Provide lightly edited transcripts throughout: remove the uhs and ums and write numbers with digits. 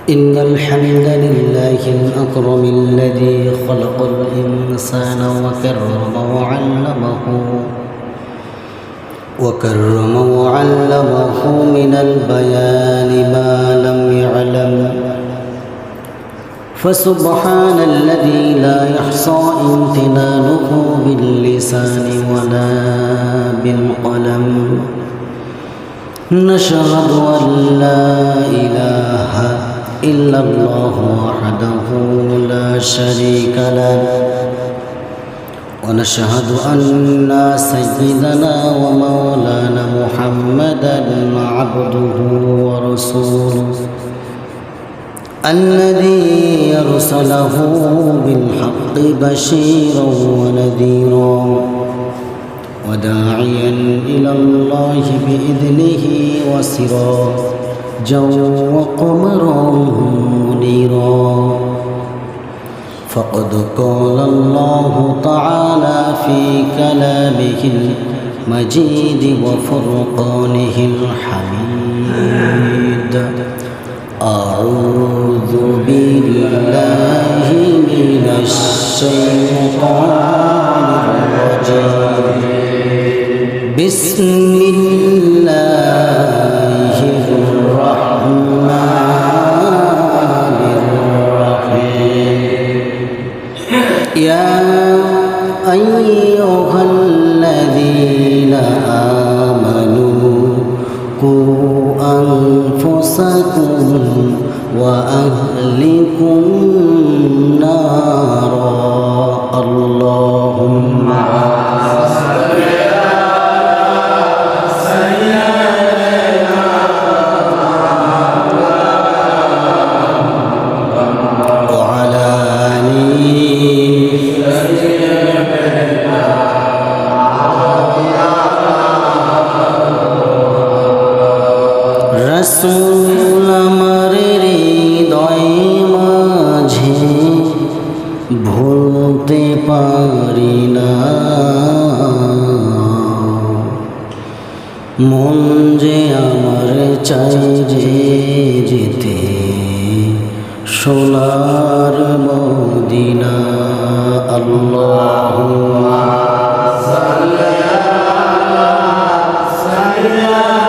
إن الحمد لله الأكرم الذي خلق الإنسان وكرم وعلمه من البيان ما لم يعلم. فسبحان الذي لا يحصى امتنانه باللسان ولا بالقلم. نشهد أن لا إله إلا الله وحده لا شريك له، ونشهد أن سيدنا ومولانا محمدا عبده ورسوله الذي أرسله بالحق بشيرا ونذيرا وداعيا إلى الله بإذنه وسراجا وقمرا منيرا. فقد قال الله تعالى في كلامه المجيد وفرقانه الحميد: أعوذ بالله من الشيطان الرجيم. بسم الله الرحمن الرحيم. يا أيها الذين آمنوا قوا أنفسكم وأهلكم نارا. اللهم রসুল আমার হৃদয় মাঝে ভুলতে পারি না, মন যে আমার চাই যে যেতে সোনার মদিনা। আল্লাহুম্মা সাল্লি আলা সাইয়্যিদিনা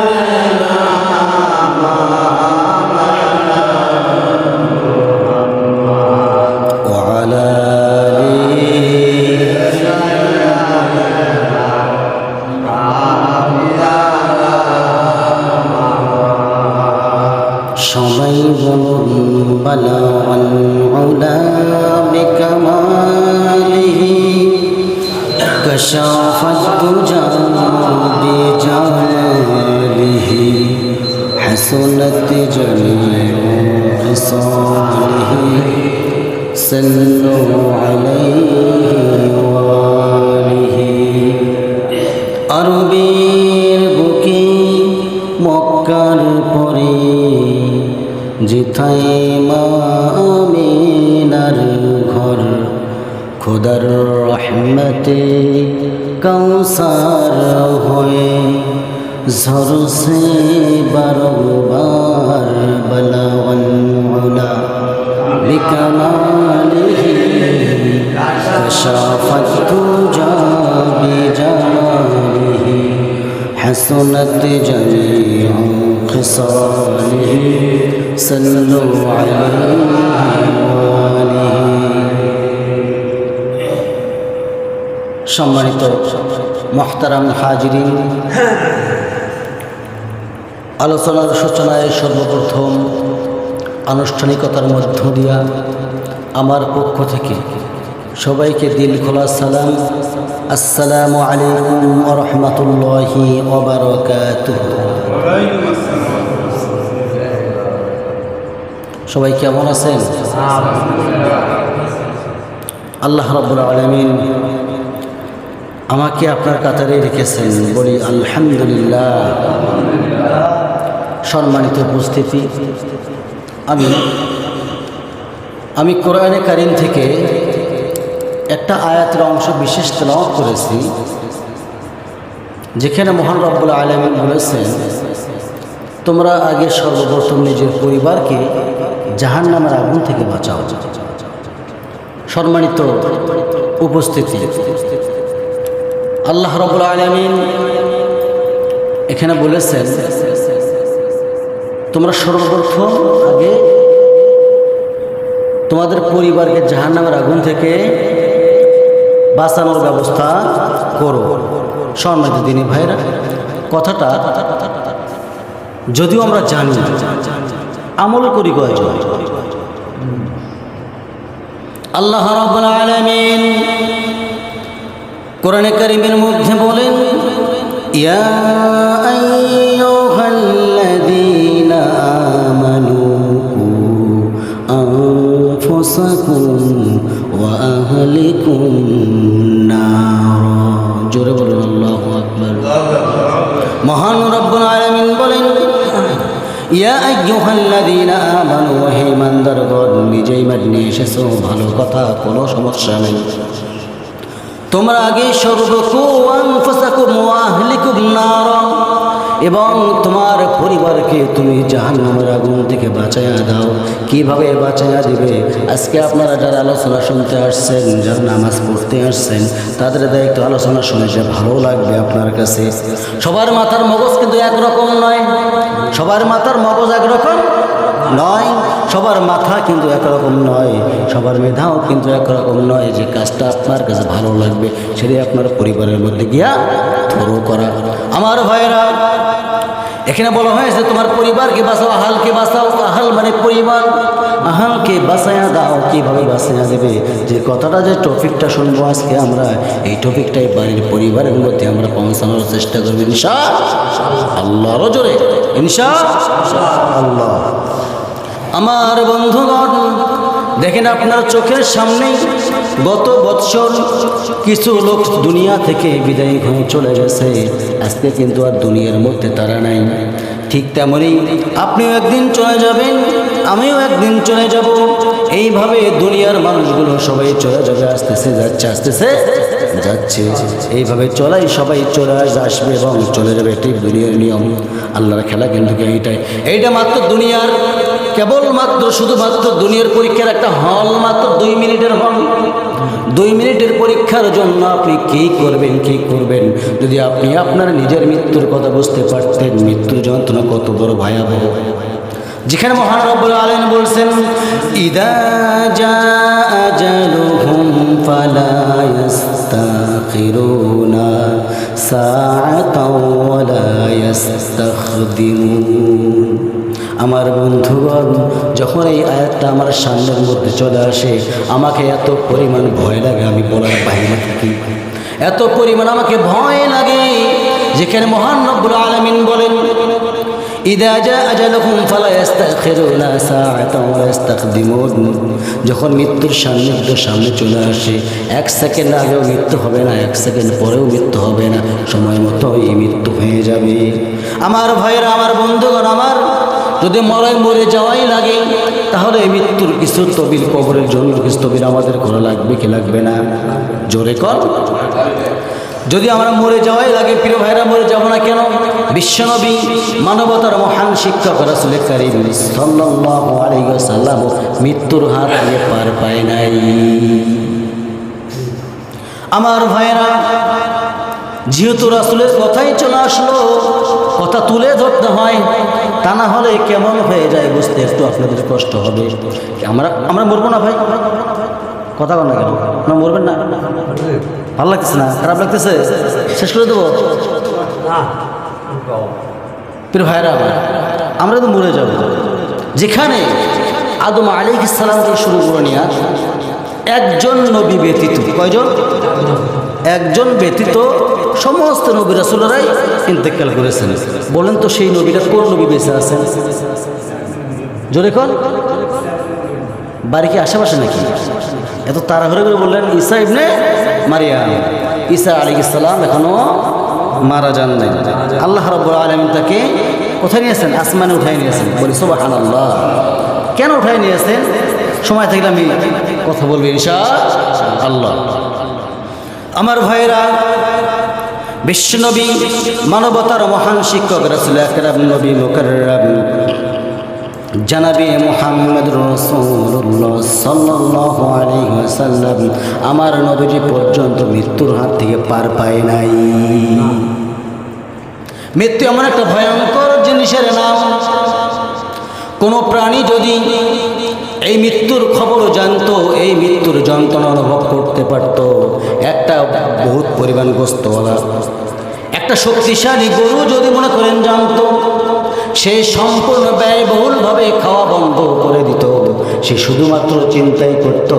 সবাই বলুন বালাগাল উলা বিকামালিহি কাশাফাত দুজা বিজালিহি হাসনাত জামিউ খিসালিহি সাল্লু আলাইহি ওয়া আলিহি। আরবের বুকে মক্কার পরে যেথায় মা আমিনার ঘর, খোদার রহমতে কাউসার হয়ে ঝরছে বারবার বালাগাল উলা বিকামালিহি কাশাফাত দুজা বিজালিহি হাসনাত জামিউ খিসালিহি সাল্লু আলাইহি ওয়া আলিহি। সম্মানিত মুহতারাম হাজিরিন, আলোচনার সূচনায় সর্বপ্রথম আনুষ্ঠানিকতার মধ্য দিয়া আমার পক্ষ থেকে সবাইকে দিল খোলা সালাম, আসসালামু আলাইকুম ওয়া রাহমাতুল্লাহি ওয়া বারাকাতুহু। সবাই কেমন আছেন? আল্লাহ রাব্বুল আলামিন আমাকে আপনার কাতারে রেখেছেন, বলি আলহামদুলিল্লাহ। সম্মানিত উপস্থিতি, আমি কোরআনে কারীম থেকে একটা আয়াতের অংশ বিশেষ তেলাওয়াত করেছি, যেখানে মহান রব্বুল আলামিন বলেছেন, তোমরা আগে সর্বপ্রথম নিজের পরিবারকে জাহান্নামের আগুন থেকে বাঁচাও। সম্মানিত উপস্থিতি, আল্লাহ রাব্বুল আলামিন এখানে বলেছেন, তোমরা সর্বপ্রথম আগে তোমাদের পরিবারকে জাহান্নামের আগুন থেকে বাঁচানোর ব্যবস্থা করো। সম্মানিত দিনী ভাইরা, কথাটা যদিও আমরা জানি, আমল করি কয়জন? আল্লাহ রাব্বুল আলামিন কোরআনে কারীমের মধ্যে বলেন, ইয়া আইয়ুহাল্লাযীনা আমানু আনফুসাকুম ওয়া আহলিকুম নার। জোরে বলুন আল্লাহু আকবার। মহান রব্বুল আলামিন বলেন, ইয়া আইয়ুহাল্লাযীনা আমানু, হে ইমানদারগণ, নিজেই মানে এসেছো, ভালো কথা, কোনো সমস্যা নেই। তোমরা আগে সর্বকু আনফুসাকুম ওয়া আহলিকুম নার, এবং তোমার পরিবারকে তুমি জাহান্নামের আগুন থেকে বাঁচাইয়া দাও। কিভাবে বাঁচাইয়া দিবে? আজকে আপনারা যারা আলোচনা শুনতে আসছেন, যারা নামাজ পড়তে আসছেন, তাদের দায়িত্ব আলোচনা শুনে যে ভালো লাগবে আপনার কাছে। সবার মাথার মগজ কিন্তু একরকম নয়, সবার মাথার মগজ একরকম নয়, সবার মাথা কিন্তু একরকম নয়, সবার মেধাও কিন্তু একরকম নয়। যে কাজটা আপনার কাছে ভালো লাগবে সেটাই আপনার পরিবারের মধ্যে গিয়া ধরো করা। আমার ভাইরা, এখানে বলা হয়েছে তোমার পরিবারকে বাঁচাও, আহালকে বাঁচাও। আহাল মানে পরিবার, আহালকে বাঁচাইয়া দাও। কীভাবে বাঁচাইয়া দেবে? যে কথাটা, যে টপিকটা শুনবো আজকে আমরা, এই টপিকটাই বাড়ির পরিবারের মধ্যে আমরা পৌঁছানোর চেষ্টা করবো ইনশাআল্লাহ। জোরে ইনশাআল্লাহ। আমার বন্ধুগণ, দেখেন আপনার চোখের সামনেই গত বৎসর কিছু লোক দুনিয়া থেকে বিদায় হয়ে চলে গেছে। আজকে কিন্তু আর দুনিয়ার মধ্যে তারা নাই। ঠিক তেমনই আপনিও একদিন চলে যাবেন, আমিও একদিন চলে যাব। এইভাবে দুনিয়ার মানুষগুলো সবাই চলে যাবে, আসতেছে যাচ্ছে, আসতেছে যাচ্ছে। এইভাবে চলাই সবাই চলে আসবে এবং চলে যাবে। এটাই দুনিয়ার নিয়ম। আল্লাহর খেলা কিন্তু এইটা মাত্র দুনিয়ার, কেবলমাত্র শুধুমাত্র দুনিয়ার পরীক্ষার একটা হল, মাত্র 2 মিনিটের হল। 2 মিনিটের পরীক্ষার জন্য আপনি কী করবেন যদি আপনি আপনার নিজের মৃত্যুর কথা বুঝতে পারতেন। মৃত্যুর যন্ত্রণা কত বড় ভয়াবহ, যেখানে মহান রব্বুল আলামিন বলছেন, ইদা জাআ আজালুহুম ফালা ইস্তাখিরুনা সাআতাও ওয়ালা ইস্তাখদিমুন। আমার বন্ধুগণ, যখন এই আয়াতটা আমার সামনের মধ্যে চলে আসে, আমাকে এত পরিমাণ ভয় লাগে, আমি বলার বাইরে থাকি। এত পরিমাণ আমাকে ভয় লাগে, যেখানে মহান রব্বুল আলামিন বলেন, ইদা জাআ আজালুহুম ফালা ইস্তাখিরুনা সাআতাও ওয়ালা ইস্তাকদিমুন। যখন মৃত্যুর সামনে চলে আসে, 1 সেকেন্ড আগেও মৃত্যু হবে না, 1 সেকেন্ড পরেও মৃত্যু হবে না, সময় মতো এই মৃত্যু হয়ে যাবে। আমার ভাইরা, আমার বন্ধুগণ, আমার যদি মরে যাওয়াই লাগে, তাহলে এই মৃত্যুর কিছু তবিল, কবরের জন্য কিছু তবিল আমাদের করা লাগবে কি লাগবে না? জোরে কর। যদি আমরা মরে যাওয়াই লাগে, প্রিয় ভাইরা, মরে যাব না কেন? বিশ্বনবী, মানবতার মহান শিক্ষক রাসূল কারীম সাল্লাল্লাহু আলাইহি ওয়াসাল্লাম মৃত্যুর হাত দিয়ে পার পায় নাই। আমার ভাইরা, যেহেতু রাসূলের কথাই চলে আসলো, কথা তুলে ধরতে হয়, তা না হলে কেমন হয়ে যায় বুঝতে একটু আপনাদের কষ্ট হবে। আমরা মরবো না ভাই? কথা বল না কেন? আপনারা মরবেন না? ভালো লাগতেছে না? খারাপ লাগতেছে? শেষ করে দেবো? প্রিয় ভাইরা, আমরা তো মরে যাব। যেখানে আদম আলাইহিস সালাম থেকে শুরু করে নিয়ে একজন নবী ব্যতীত, কয়জন? একজন ব্যতীত সমস্ত নবী রাসূলরাই ইন্তেকাল করেছেন। বলেন তো সেই নবীটা কোন নবী বেঁচে আছেন? জোরে কোন? বাড়ি কি আশেপাশে নাকি? এত তাড়াহুড়ো করে বললেন ঈসা ইবনে মারিয়াম। ঈসা আলাইহিস সালাম এখনো মারা যান নাই। আল্লাহ রাব্বুল আলামিন তাকে কোথায় নিয়েছেন? আসমানে উঠাই নিয়েছেন। বলি সুবহানাল্লাহ। কেন উঠাই নিয়েছেন? সময় থাকলে আমি কথা বলবো ইনশাআল্লাহ। আমার ভাইরা, বিশ্বনবী, মানবতার মহান শিক্ষক রাসূল আকরাম, নবী মুকাররম, জানাবি মুহাম্মদুর রাসূলুল্লাহ সাল্লাল্লাহু আলাইহি ওয়াসাল্লাম আমার নবীজি পর্যন্ত মৃত্যুর হাত থেকে পার পায় নাই। মৃত্যু এমন একটা ভয়ঙ্কর জিনিসের নাম, কোনো প্রাণী যদি এই মৃত্যুর খবর জানতো, এই মৃত্যুর যন্ত্রণা অনুভব করতে পারত, একটা বহুত পরিমাণ গোস্তওয়ালা একটা শক্তিশালী গরু যদি মনে করেন জানতো, সে সম্পূর্ণ ব্যয়বহুলভাবে খাওয়া বন্ধ করে দিত। সে শুধুমাত্র চিন্তাই করত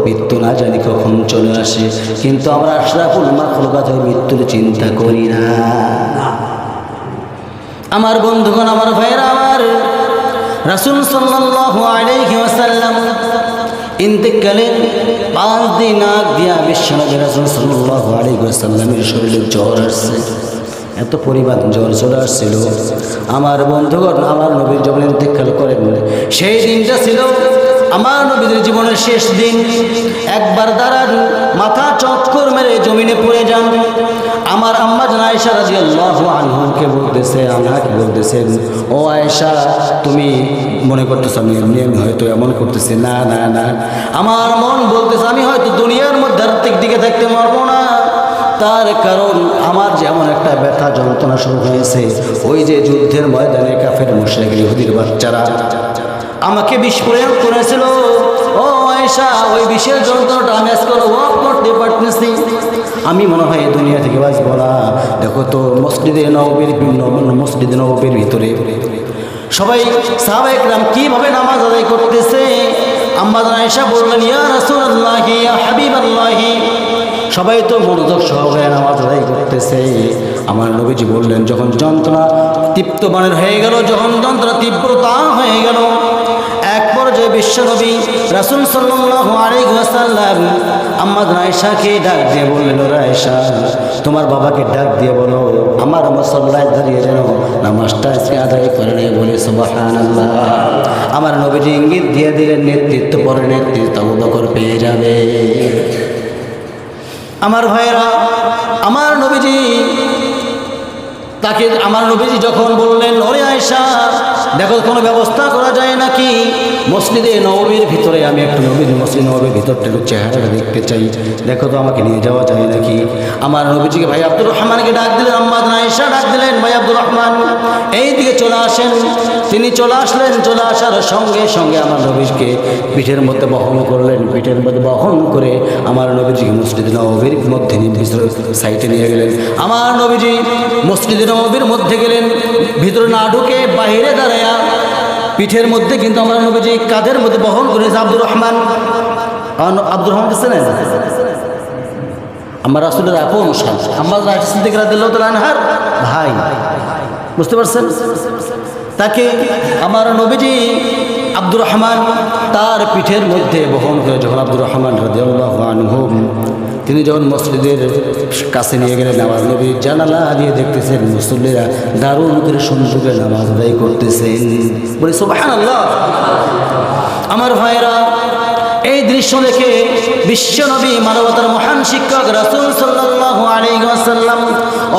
মৃত্যু না জানি কখন চলে আসে। কিন্তু আমরা আশরাফুল মাখলুকাত মৃত্যুর চিন্তা করি না। আমার বন্ধুগণ, আমার ভাইরা, আমার রাসূল সাল্লাল্লাহু আলাইহি ওয়াসাল্লাম ইন্তেকালের 5 দিন আগ দিয়া বিশ্বনবী রাসূল সাল্লাল্লাহু আলাইহি ওয়াসাল্লামের শরীরে জ্বর আসছে, এত পরিমাণ জ্বর চলে আসছিল। আমার বন্ধুগণ, আমার নবীর যখন ইন্তেকাল করেন, সেই দিনটা ছিল আমার নবীর জীবনের শেষ দিন। একবার দাঁড়ান, মাথা চক্কর মেরে জমিনে পড়ে যান। আমার আম্মা জান আয়েশা রাদিয়াল্লাহু আনহাকে বলতেছে, আমাকে বলতেছেন, ও আয়েশা, তুমি মনে করতেছো আমি এমনি হয়তো এমন করতেছি? না না না, আমার মন বলতেছে আমি হয়তো দুনিয়ার মধ্যে আর্থিক দিকে থাকতে পারবো না। তার কারণ আমার যেমন একটা ব্যথা যন্ত্রণা শুরু হয়েছে, ওই যে যুদ্ধের ময়দানে কাফের মুশরিক ইহুদির বাচ্চারা আমাকে বিষ প্রয়োগ করেছিল। ও আয়েশা, ওই বিষের যন্ত্রণাটা আমি আজকে অনুভব করতে পারতেছি। আমি মনে হয় এই দুনিয়া থেকে বাঁচবো না। দেখো তো মসজিদে নববীর ভিতরে সবাই সাহাবায়ে কেরাম কিভাবে নামাজ আদায় করতেছে। আম্মা জান আয়েশা বললেন, ইয়া রাসূলুল্লাহ, ইয়া হাবিবাল্লাহ, সবাই তো মনোযোগ সহকারে নামাজ আদায় করতেছে। আমার নবীজি বললেন, যখন যন্ত্রণা তীব্রমানের হয়ে গেল, যখন যন্ত্রণা তীব্রতা হয়ে গেল, এক পর্যায়ে বিশ্বনবী রাসূল সাল্লাল্লাহু আলাইহি ওয়াসাল্লাম আম্মা জান আয়েশাকে ডাক দিয়ে বললেন, ওরে আয়েশা, তোমার বাবাকে ডাক দিয়ে বলো আমার মুসল্লায় দাঁড়িয়ে যেন নামাজটা আদায় করে নেয়। বলে সুবহানাল্লাহ। আমার নবীজি ইঙ্গিত দিয়ে দিলেন, নেতৃত্ব পরে নেতৃত্ব আবু বকর পেয়ে যাবে। আমার ভাইরা, আমার নবীজি যখন বললেন, ওরে আয়েশা, দেখো কোনো ব্যবস্থা করা যায় নাকি মসজিদে নববীর ভিতরে, আমি একটু মসজিদ নববীর ভিতরটা একটু চেহারাটা দেখতে চাই, দেখো তো আমাকে নিয়ে যাওয়া যায় নাকি। আমার নবীজিকে ভাই আব্দুর রহমানকে ডাক দিলেন, আম্মা জান আয়েশা ডাক দিলেন, ভাই আব্দুর রহমান এই দিকে চলে আসেন। তিনি চলে আসলেন। চলে আসার সঙ্গে সঙ্গে আমার নবীকে পিঠের মধ্যে বহন করলেন। পিঠের মধ্যে বহন করে আমার নবীজিকে মসজিদ নববীর মধ্যে সাইটে নিয়ে গেলেন। আমার নবীজি মসজিদ নববীর মধ্যে গেলেন, ভিতরে না ঢুকে বাইরে দাঁড়ায়া পিঠের মধ্যে কিন্তু আমার নবীজি কাঁধের মধ্যে বহন করেছে আব্দুর রহমান। আব্দুর রহমান ছিলেন আমার রাসূলের আপন সাথে, আমার সিদ্দিক রাদিয়াল্লাহু তাআলা আনহার ভাই, বুঝতে পারছেন? তাকে আমার নবীজি আব্দুর রহমান তার পিঠের মধ্যে বহন করে যখন আব্দুর রহমান রাদিয়াল্লাহু আনহু তিনি যখন মসজিদের কাছে নিয়ে গেলেন, আমার নবী জানালা দিয়ে দেখতেছেন মুসল্লিরা দারুণ করে সুন্দর নামাজ আদায় করতেছেন। বলে সুবহানাল্লাহ। আমার ভাইরা, এই দৃশ্য দেখে বিশ্বনবী মানবতার মহান শিক্ষক রাসূল সাল্লাল্লাহু আলাইহি ওয়াসাল্লাম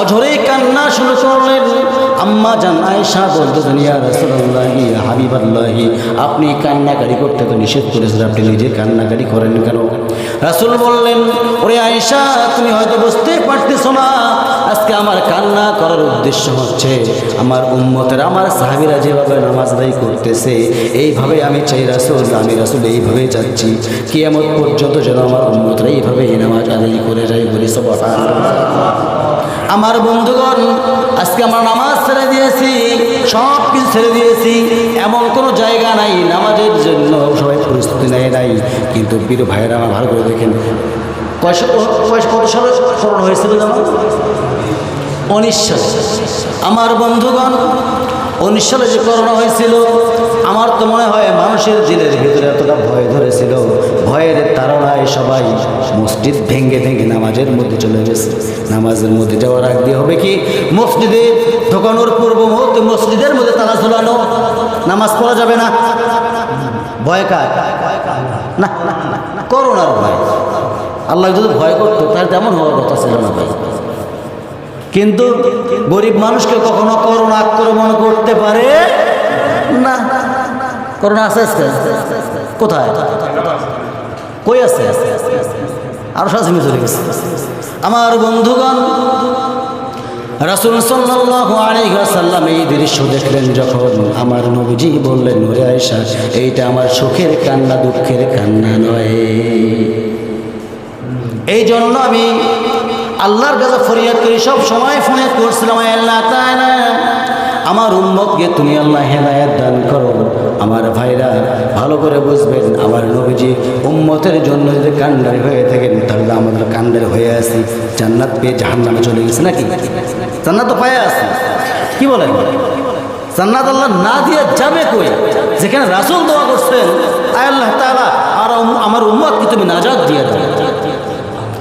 অঝরে কান্না শুরু করলেন। আম্মা জান আয়েশা বলতেছেন, ইয়া রাসূলুল্লাহ, ইয়া হাবিবাল্লাহ, আপনি কান্নাকারি করতে তো নিষেধ করেছেন, আপনি নিজে কান্নাকারি করেন কেন? রাসূল বললেন, ওরে আয়েশা, তুমি হয়তো বুঝতে পারতেছো না, আজকে আমার কান্না করার উদ্দেশ্য হচ্ছে আমার উম্মতের, আমার সাহাবীরা যেভাবে নামাজ আদায় করতেছে এইভাবে আমি চাই রাসূল, আমি রাসূল এইভাবে যাচ্ছি কিয়ামত পর্যন্ত যেন আমার উম্মতরা এইভাবে নামাজ আদায় করে যায়। বলি সুবহানাল্লাহ। আমার বন্ধুগণ, আজকে আমরা নামাজ ছেড়ে দিয়েছি, সব কিছু ছেড়ে দিয়েছি, এমন কোনো জায়গা নাই নামাজের জন্য সবাই প্রস্তুতি নেয় নাই। কিন্তু বীর ভাইয়েরা আমার ভালো করে দেখেন, কত সালে করোনা হয়েছিল জানো? 19 সালে। আমার বন্ধুগণ, 19 সালে যে করোনা হয়েছিল, আমার তো মনে হয় মানুষের দিলের ভিতরে এতটা ভয় ধরেছিল, ভয়ের তাড়নায় সবাই মসজিদ ভেঙে ভেঙে নামাজের মধ্যে চলে গেছে। নামাজের মধ্যে যাওয়ার আগ দিয়ে হবে কি, মসজিদে ঢোকানোর পূর্ব মুহূর্তে মসজিদের মধ্যে তালা ঝোলানো, নামাজ পড়া যাবে না। ভয় কার? না, করোনার ভয়। আল্লাহ যদি ভয় করতো তাহলে তেমন হওয়ার কথা ছিল না ভাই। কিন্তু গরিব মানুষকে কখনো করোনা আক্রমণ করতে পারে না। করোনা আছে আজকে? কোথায়? কই আছে? আরো সাজিমে চলে গেছে। আমার বন্ধুগণ, রাসূল সাল্লাল্লাহু আলাইহি ওয়াসাল্লাম এই দৃশ্য দেখলেন যখন, আমার নবীজি বললেন, ওরে আয়েশা, এইটা আমার সুখের কান্না, দুঃখের কান্না নয়। এই জন্য আমি আল্লাহর কাছে ফরিয়াদ করি, সব সময় ফরিয়াদ করছিলাম, আল্লাহ তাআলা আমার উম্মতকে তুমি আল্লাহ হেদায়েত দান করো। আমার ভাইরা ভালো করে বুঝবেন, আমার নবীজি উম্মতের জন্য যদি কান্ডারি হয়ে থাকেন, তাহলে আমাদের কান্ডারি হয়ে আসি জান্নাত পেয়ে জাহান্নামে চলে গেছে নাকি? জান্নাত তো পায়ে আসি, কি বলেন? জান্নাত আল্লাহ না দিয়ে যাবে কই? যেখানে রাসূল দোয়া করছেন, আয় আল্লাহ তাআলা আর আমার উম্মতকে তুমি নাজাত দিয়ে দাও,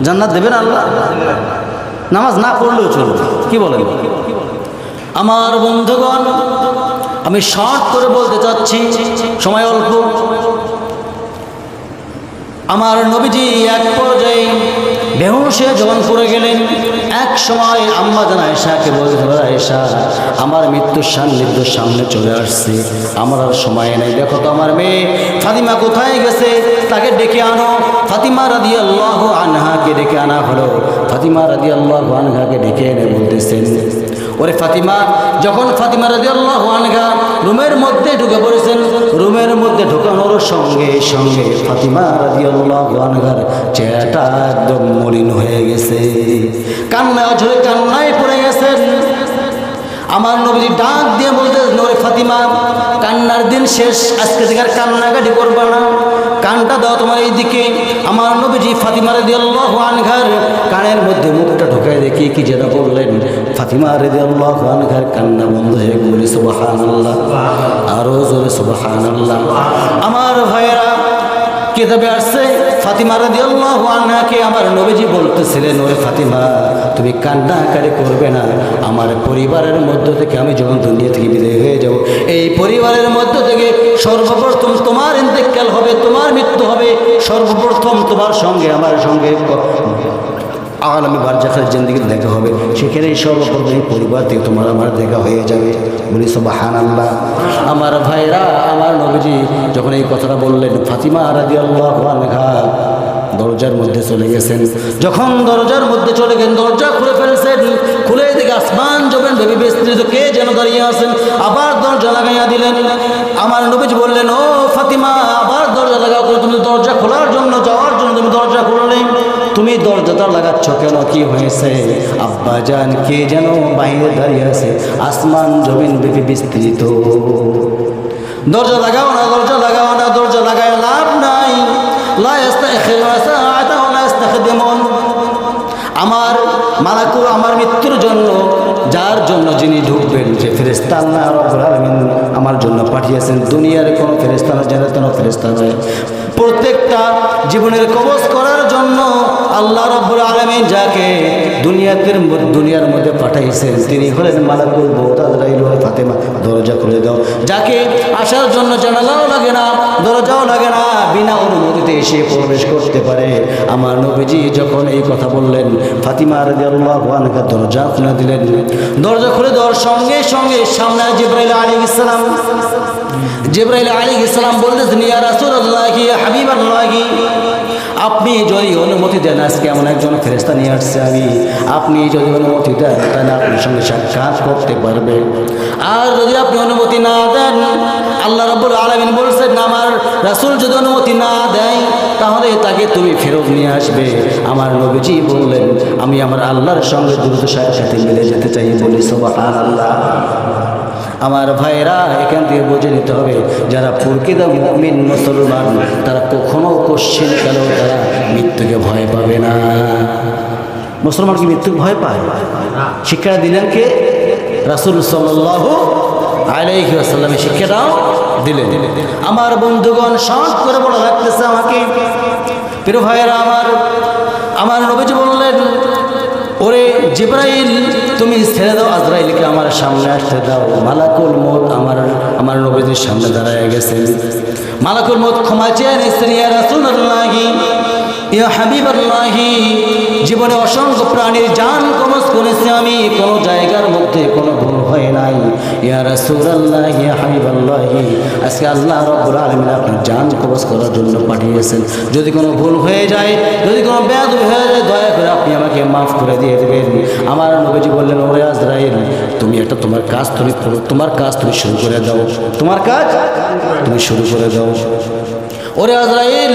জান্নাত দেবেন আল্লাহ। নামাজ না পড়লেও চলবে, কি বলেন? আমার বন্ধুগণ, আমি শর্ট করে বলতে চাচ্ছি, সময় অল্প। আমার নবীজি এক পর্যায়ে বেহুশ হয়ে যখন পড়ে গেলেন, এক সময় আম্মা জান আয়েশাকে বলতে, আয়েশা, আমার মৃত্যুর সান্নিধ্যের সামনে চলে আসছে, আমার আর সময় নেই, দেখো তো আমার মেয়ে ফাতিমা কোথায় গেছে, তাকে ডেকে আনো। ফাতিমা রাদিয়াল্লাহু আনহাকে ডেকে আনা হলো। ফাতিমা রাদিয়াল্লাহু আনহাকে ডেকে এনে বলতেছেন, ওরে ফাতিমা, যখন ফাতিমা রাদিয়াল্লাহু আনহা রুমের মধ্যে ঢুকে পড়েছেন, রুমের মধ্যে ঢোকানোর সঙ্গে সঙ্গে ফাতিমা রাদিয়াল্লাহু আনহার চেহারাটা একদম মলিন হয়ে গেছে, কান্নায় ঝরে কান্নায় পড়ে গেছেন। আমার নবীজি ডাক দিয়ে বলতেছেন, ওরে ফাতিমা, কান্নার দিন শেষ, আজকে থেকে আর কান্নাকাটি করবা না, কানটা দাও তোমার এই দিকে। আমার নবীজি ফাতিমা রাদিয়াল্লাহু আনহার কানের মধ্যে মুখটা ঢুকায় দেখি কি যেটা বললেন, ফাতিমা রাদিয়াল্লাহু আনহার কান্না বন্ধ হয়ে গেল। সুবহানাল্লাহ, আরো জোরে সুবহানাল্লাহ। আমার ভাইয়েরা, কিতাবে আসছে ফাতিমা রাদিয়াল্লাহু আনহাকে আমার নবীজি বলতেছিলেন, ওরে ফাতিমা, তুমি কান্নাকাটি করবে না, আমার পরিবারের মধ্য থেকে আমি যখন দুনিয়া থেকে বিদায় হয়ে যাব, এই পরিবারের মধ্য থেকে সর্বপ্রথম তোমার ইন্তেকাল হবে, তোমার মৃত্যু হবে, সর্বপ্রথম তোমার সঙ্গে আমার সঙ্গে আগামী বারজাখের জিন্দেগি দেখা হবে, সেখানেই সর্বপ্রথম পরিবার থেকে তোমার আমার দেখা হয়ে যাবে। বলি সুবহানাল্লাহ। আমার ভাইরা, আমার নবীজি যখন এই কথাটা বললেন, ফাতিমা রাদিয়াল্লাহু আনহা দরজার মধ্যে চলে গেছেন। যখন দরজার মধ্যে চলে গেলেন, দরজা খুলে ফেলেছেন, খুলে দিকে আসমান জমিন ভেবে বিস্তৃত, কে যেন দাঁড়িয়ে আছেন, আবার দরজা লাগাইয়া দিলেন। আমার নবীজি বললেন, ও ফাতিমা, আবার দরজা লাগাও, তুমি দরজা খোলার জন্য, যাওয়ার জন্য তুমি দরজা খুললে, তুমি দরজাটা লাগাচ্ছ কেন, কি হয়েছে? আব্বা জান, কে যেন বাইরে দাঁড়িয়ে আছে, আসমান জমিন ভেবে বিস্তৃত। দরজা লাগাও না, দরজা লাগাও না, দরজা লাগায় লাভ নাই। আমার মালাকুল, আমার মৃত্যুর জন্য, যার জন্য যিনি ঢুকবেন, যে ফেরেশতা আল্লাহ রাব্বুল আলামিন আমার জন্য পাঠিয়েছেন, দুনিয়ার কোনো ফেরেশতা না, জান্নাতের কোনো ফেরেশতা নয়, প্রত্যেকটা জীবনের কবজ করার জন্য আল্লাহ রাব্বুল আলামিন যাকে দুনিয়ার মধ্যে পাঠাইছেন, তিনি হলেন মালাকুল মউত আজরাইল। ফাতেমা, দরজা খুলে দাও। যাকে আসার জন্য জানালাও লাগে না, দরজাও লাগে না, বিনা অনুমতিতে এসে প্রবেশ করতে পারে। আমার নবীজি যখন এই কথা বললেন, ফাতিমা রাদিয়াল্লাহু আনহা দরজা খুলে দিলেন। দরজা খুলে দেওয়ার সঙ্গে সঙ্গে সামনে জিবরাইল আলাইহিস সালাম, জিবরাইল আলাইহিস সালাম বলতেছেন, ইয়া রাসূলুল্লাহ, ইয়া হাবিবাল্লাহ, আপনি যদি অনুমতি দেন, আজকে এমন একজন ফেরেশতা নিয়ে আসছে আমি, আপনি যদি অনুমতি দেন তাহলে আপনার সঙ্গে সাক্ষাৎ করতে পারবে। আর যদি আপনি অনুমতি না দেন, আল্লাহ রাব্বুল আলামিন বলছেন, আমার রাসূল যদি অনুমতি না দেয় তাহলে তাকে তুমি ফেরত নিয়ে আসবে। আমার নবীজি বললেন, আমি আমার আল্লাহর সঙ্গে দ্রুত সাথে মিলে যেতে চাই। বলি সুবহানাল্লাহ। আমার ভাইরা, এখান থেকে বুঝে নিতে হবে, যারা প্রকৃত মুমিন মুসলমান, তারা কখনো কোশ্চিন কালেও তারা মৃত্যুকে ভয় পাবে না। মুসলমান কি মৃত্যুকে ভয় পায়? শিক্ষা দিলেন কে? রাসূল সাল্লাল্লাহু আলাইহি ওয়াসাল্লামের শিক্ষাটাও দিলেন। আমার বন্ধুগণ, শর্ট করে বলা লাগতেছে আমাকে, প্রিয় ভাইয়েরা, আমার নবীজি বললেন, ওরে জিবরাইল, তুমি ছেড়ে দাও আজরাইলকে, আমার সামনে আসতে দাও। মালাকুল মউত আমার নবীজির সামনে দাঁড়ায় গেছেন। মালাকুল মউত ক্ষমা চেয়ে নিচ্ছেন, ইয়া রাসূলুল্লাহ, ইয়া হাবিবাল্লাহি, জীবনে অসংখ্য প্রাণীর জান কবজ করেছি আমি, কোনো জায়গার মধ্যে কোনো ভুল হয় নাই। ইয়া রাসূলুল্লাহ, ইয়া হাবিবাল্লাহি, আজকে আল্লাহ রাব্বুল আলামিন আপনার জান কবজ করার জন্য পাঠিয়েছেন। যদি কোনো ভুল হয়ে যায়, যদি কোনো বেয়াদবি হয়ে যায়, দয়া করে আপনি আমাকে মাফ করে দিয়ে দেবেন। আমার নবীজি বললেন, ওরে আজরাইল, তুমি একটা তোমার কাজ তুমি করো, তোমার কাজ তুমি শুরু করে দাও, তোমার কাজ তুমি শুরু করে দাও। ওরে আজরাইল,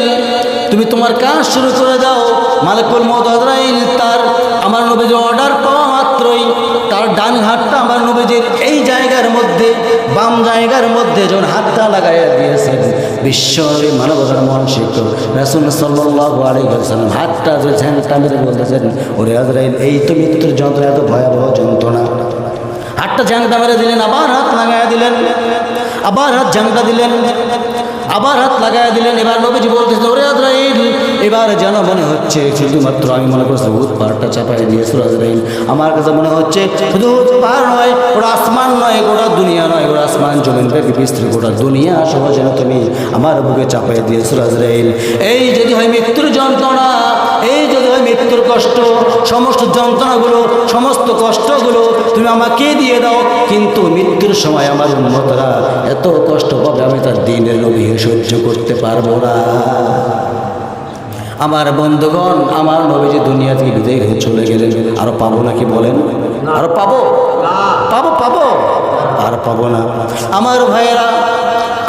তুমি তোমার কাজ শুরু করে দাও। মালিকুল মউত আজরাইল তার আমার নবীজির অর্ডার পাওয়া মাত্রই তার ডান হাতটা আমার নবীজির এই জায়গার মধ্যে, বাম জায়গার মধ্যে যখন হাতটা লাগাইয়া দিয়েছেন, বিশ্বনবী মানবতার মহান শিক্ষক রাসূল সাল্লাল্লাহু আলাইহি ওয়াসাল্লাম হাতটা যে ঝ্যাংটা মেরে বলতেছেন, ওরে আজরাইল, এই তো মৃত্যুর যন্ত্রণা, এত ভয়াবহ যন্ত্রণা। হাতটা ঝ্যাংটা মেরে দিলেন, আবার হাত লাগাইয়া দিলেন, আবার হাত ঝ্যাংটা দিলেন, আবার হাত লাগাইয়া দিলেন। এবার নবীজি বলতেছেন, ওরে আজরাইল, এবার যেন মনে হচ্ছে শুধুমাত্র, আমি মনে করছি উহুদ পাহাড়টা চাপাই দিয়েছিল আজরাইল, আমার কাছে মনে হচ্ছে শুধু উহুদ পাহাড় নয়, গোটা আসমান নয়, গোটা দুনিয়া নয়, গোটা আসমান জমিন ব্যাপী বিস্তৃত গোটা দুনিয়া সহ যেন তুমি আমার বুকে চাপাই দিয়েছিল আজরাইল। এই যদি হয় মৃত্যুর যন্ত্রণা, এই যদি হয় মৃত্যুর কষ্ট, সমস্ত যন্ত্রণাগুলো, সমস্ত কষ্টগুলো তুমি আমাকে দিয়ে দাও, কিন্তু মৃত্যুর সময় আমার উম্মতরা এত কষ্ট পাবে, আমি তার দ্বীনের নবী সহ্য করতে পারবো না। আমার বন্ধুগণ, আমার নবীজি দুনিয়া থেকে বিদায় হয়ে চলে গেলেন, আরো পাবো নাকি বলেন? আরো পাবো? পাবো পাবো আর পাবো না। আমার ভাইয়েরা,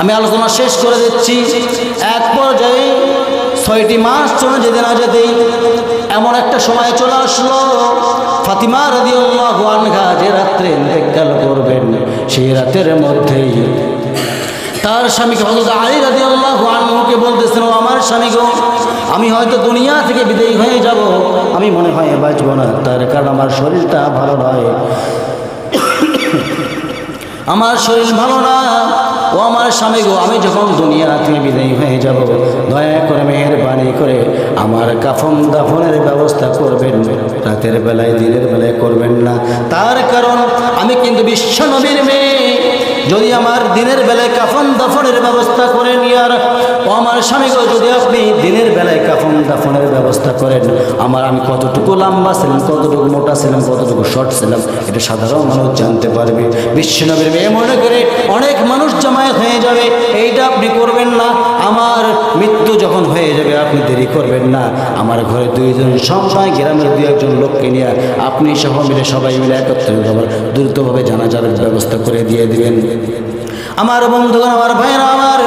আমি আলোচনা শেষ করে দিচ্ছি। এক পর্যায়ে 6টি মাস চলে যেতে না যেতেই এমন একটা সময় চলে আসলো, ফাতিমা রাদিয়াল্লাহু আনহা যে রাত্রে ইন্তেকাল করবেন, সেই রাতের মধ্যেই তার স্বামীকে হযরত আলী রাদিয়াল্লাহু আনহুকে বলতেছেন, ও আমার স্বামী গো, আমি হয়তো দুনিয়া থেকে বিদায়ী হয়ে যাব, আমি মনে হয় বাঁচব না, তার কারণ আমার শরীরটা ভালো নয়, আমার শরীর ভালো না। ও আমার স্বামী গো, আমি যখন দুনিয়া থেকে বিদায়ী হয়ে যাব, দয়া করে মেহেরবানি করে আমার কাফন দাফনের ব্যবস্থা করবেন, রাতের বেলায় দিনের বেলায় করবেন না, তার কারণ আমি কিন্তু বিশ্ব নবীর মেয়ে। যদি আমার দিনের বেলায় কাফন দাফনের ব্যবস্থা করেন, ইয়ার ও আমার স্বামী গো, যদি আপনি দিনের বেলায় কাফন দাফনের ব্যবস্থা করেন, আমি কতটুকু লম্বা ছিলাম, কতটুকু মোটা ছিলাম, কতটুকু শর্ট ছিলাম, এটা সাধারণ মানুষ জানতে পারবে। বিশ্বনবীর মেয়ে মনে করে অনেক মানুষ জমায়েত হয়ে যাবে, এইটা আপনি করবেন না। আমার মৃত্যু যখন হয়ে যাবে আপনি দেরি করবেন না, আমার ঘরে 2জন সন্তান, গ্রামের 2-1 লোককে নিয়ে আপনি সহ মিলে সবাই মিলে একত্রিত হবার দ্রুতভাবে জানাজার ব্যবস্থা করে দিয়ে দিবেন। আমার বন্ধুগণ, আমার ভাইরা, আমার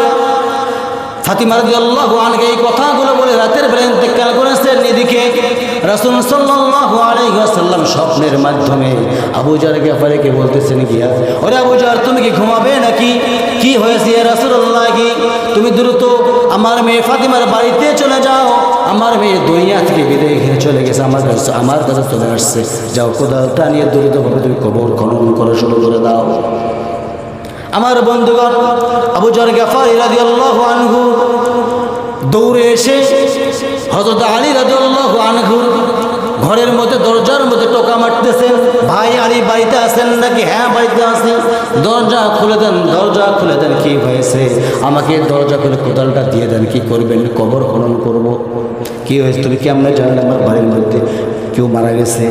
ফাতিমা রাদিয়াল্লাহু আনহা এই কথাগুলো বলে রাতের বেলা ইন্তেকাল করেছেন। এদিকে রাসূল সাল্লাল্লাহু আলাইহি ওয়াসাল্লাম স্বপ্নের মাধ্যমে আবু জার গিফারিকে বলতেছেন, গিয়া, ওরে আবু জার, তুমি কি ঘুমাবে নাকি? কি হয়েছে ইয়া রাসূলুল্লাহ? কি তুমি দ্রুত আমার মেয়ে ফাতিমার বাড়িতে চলে যাও, আমার মেয়ে দুনিয়া থেকে বিদায় হয়ে চলে গেছে, আমার কাছে চলে আসছে, যাও কোদালটা নিয়ে দ্রুতভাবে তুমি কবর খনন করা শুরু করে দাও। আমার বন্ধুগণ, আবু জার গিফারি রাদিয়াল্লাহু আনহু দৌড়ে এসে হযরত আলী রাদিয়াল্লাহু আনহুর ঘরের মধ্যে, দরজার মধ্যে টোকা মারতেছেন, ভাই আলী বাড়িতে আছেন নাকি? হ্যাঁ বাড়িতে আছি। দরজা খুলে দেন, দরজা খুলে দেন। কি হয়েছে? আমাকে দরজা খুলে কোদালটা দিয়ে দেন। কি করবেন? কবর খনন করব। কি হয়েছে? তুমি কি আমরা জানেন আমার বাড়ির মধ্যে কেউ মারা গেছে?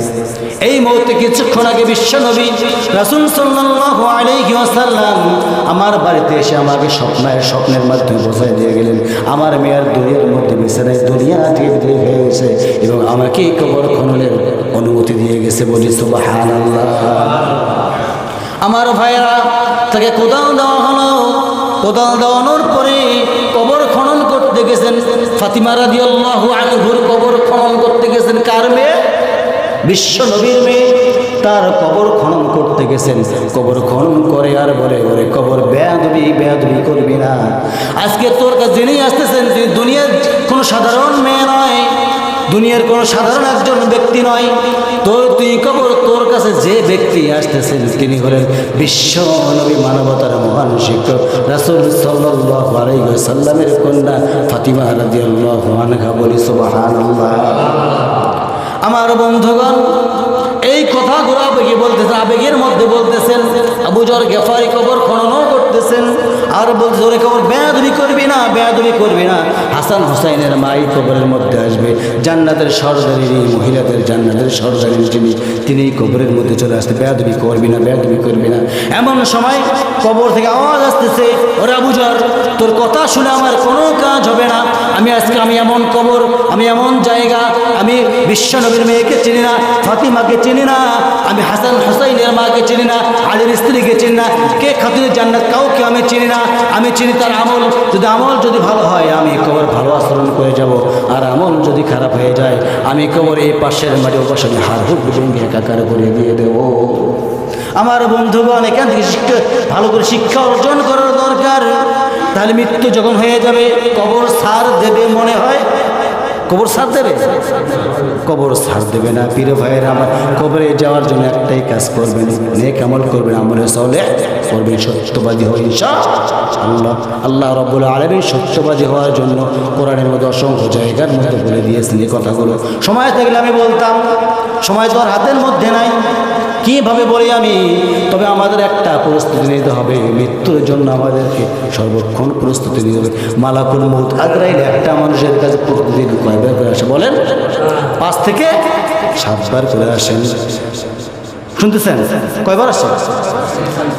এই মুহূর্তে কিছুক্ষণ আগে বিশ্বনবী রাসূল সাল্লাল্লাহু আলাইহি ওয়াসাল্লাম আমার বাড়িতে এসে আমাকে স্বপ্নের মাধ্যমে বোঝাই দিয়ে গেলেন, আমার মেয়ের দুনিয়ার মধ্যে বিছানায় দুনিয়া থেকে বিদায় হয়ে গেছে এবং আমাকে কবর খননের অনুমতি দিয়ে গেছে। বলি সুবহানাল্লাহ। আমার ভাইরা, তাকে কোদাল দেওয়া হলো। কোদাল দেওয়ানোর পরে কবর খনন করতে গেছেন। ফাতিমা রাদিয়াল্লাহু আনহুর কবর খনন করতে গেছেন। কার মেয়ে? বিশ্ব নবীর মেয়ে। তার কবর খনন করতে গেছেন। কবর খনন করে আর বলে, ওরে কবর, বেয়াদবি করবি না। আজকে তোর কাছে যিনি আসতেছেন, তিনি দুনিয়ার কোনো সাধারণ মেয়ে নয়, দুনিয়ার কোনো সাধারণ একজন ব্যক্তি নয়। তুই কবর, তোর কাছে যে ব্যক্তি আসতেছেন তিনি হলেন বিশ্ব নবী, মানবতার মহান শিক্ষক রাসূল সাল্লাল্লাহু আলাইহি ওয়াসাল্লামের কন্যা ফাতিমা রাদিয়াল্লাহু আনহা। বলি সুবহানাল্লাহ। আমার বন্ধুগণ, এই কথাগুলো আবেগে বলতেছে, আবেগের মধ্যে বলতেছেন। আবু যর গিফারি কবর খননও করতে বলতেছেন, আর বলতে জোরে কবর, বেয়াদবি করবি না, বেয়াদবি করবি না। হাসান হুসাইনের মাই কবরের মধ্যে আসবে, জান্নাতের সর্দারিনী, মহিলাদের জান্নাতের সর্দারিনী যিনি, তিনি কবরের মধ্যে চলে আসতে, বেয়াদবি করবি না, বেয়াদবি করবি না। এমন সময় কবর থেকে আওয়াজ আসতেছে, ওরে আবু যর, তোর কথা শুনে আমার কোনো কাজ হবে না। আমি এমন কবর, আমি এমন জায়গা, আমি বিশ্বনবীর মেয়েকে চিনি না, ফাতিমাকে চিনি না, আমি হাসান হুসাইনের মাকে চিনি না, আলীর স্ত্রীকে চিনি না, কে খাতুনের জান্নাত কাউকে আমি চিনি না। আমি চিনি তার আমল, আমল যদি ভালো হয় আমি কবর ভালো আচরণ করে যাব, আর আমল যদি খারাপ হয়ে যায় আমি কবর এই পাশের মাঝে ও পাশে হার হুক ভেঙে একাকার করে দিয়ে দেবো। আমার বন্ধুগণ, এখান থেকে ভালো করে শিক্ষা অর্জন করার দরকার। তাহলে মৃত্যু যখন হয়ে যাবে কবর ছাড় দেবে, মনে হয় কবর ছাড় দেবে? কবর ছাড় দেবে না। পীর ভাইয়ের আমার, কবরে যাওয়ার জন্য একটাই কাজ করবেন, নেক আমল করবেন, আমলে সালেহ করবেন, সত্যবাদী হয়ে ইনশাআল্লাহ। আল্লাহ রাব্বুল আলামিন সত্যবাদী হওয়ার জন্য কোরআনের মধ্যে অসংখ্য জায়গার মধ্যে বলে দিয়েছেন এই কথাগুলো। সময় থাকলে আমি বলতাম, সময় তো আর হাতের মধ্যে নাই, কীভাবে বলি আমি। তবে আমাদের একটা প্রস্তুতি নিতে হবে, মৃত্যুর জন্য আমাদেরকে সর্বক্ষণ প্রস্তুতি নিতে হবে। মালাকুল মউত আজরাইল একটা মানুষের কাছে প্রতিদিন কয়বার করে আসে বলেন? 5 থেকে 7 বার করে আসেন। শুনতেছেন? কয়বার আসে?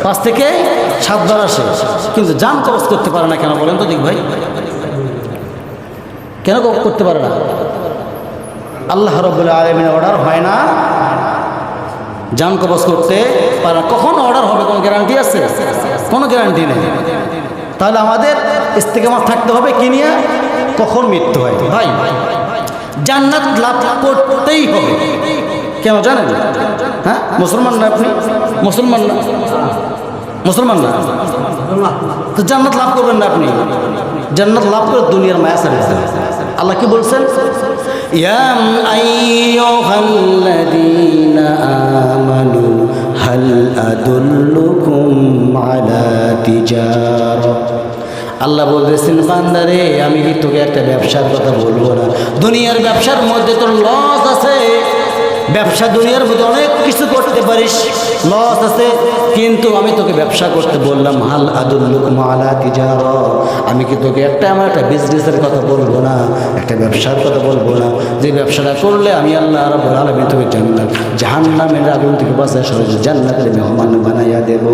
5 থেকে 7 বার আসে, কিন্তু জান কবজ করতে পারে না কেন বলেন তো দিক ভাই? কেন করতে পারে না? আল্লাহ রাব্বুল আলামিনের অর্ডার হয় না জান কবজ করতে পারে। কখন অর্ডার হবে কোনো গ্যারান্টি আছে? কোনো গ্যারান্টি নেই। তাহলে আমাদের ইস্তেকামত থাকতে হবে কি নিয়ে? কখন মৃত্যু হয়। ভাই, জান্নাত লাভ করতেই হবে। কেন জানেন? হ্যাঁ, মুসলমান না আপনি? মুসলমান না? মুসলমান না তো জান্নাত লাভ করবেন না আপনি? জান্নাত লাভ করে দুনিয়ার মায়া ছেড়ে দিতে হবে। আল্লাহ কি বলছেন? ইয়া আইয়ুহাল্লাযীনা আমানু হাল আদুল্লুকুম আলা তিজারা। আল্লাহ বলতেছেন, বান্দারে আমি কি তোকে একটা ব্যবসার কথা বলবো না? দুনিয়ার ব্যবসার মধ্যে তোর লস আছে। ব্যবসা দুনিয়ার মধ্যে অনেক কিছু করতে পারিস, লস আছে, কিন্তু আমি তোকে ব্যবসা করতে বললাম। হাল আদুল্লুকুম আলা তিজারা, আমি কি তোকে আমার একটা বিজনেসের কথা বলবো না, একটা ব্যবসার কথা বলবো না, যে ব্যবসাটা করলে আমি আল্লাহ রাব্বুল আলামিন তোকে জাহান্নামের আগুন থেকে বাঁচায় সরাসরি জান্নাতের মেহমান বানাইয়া দেব।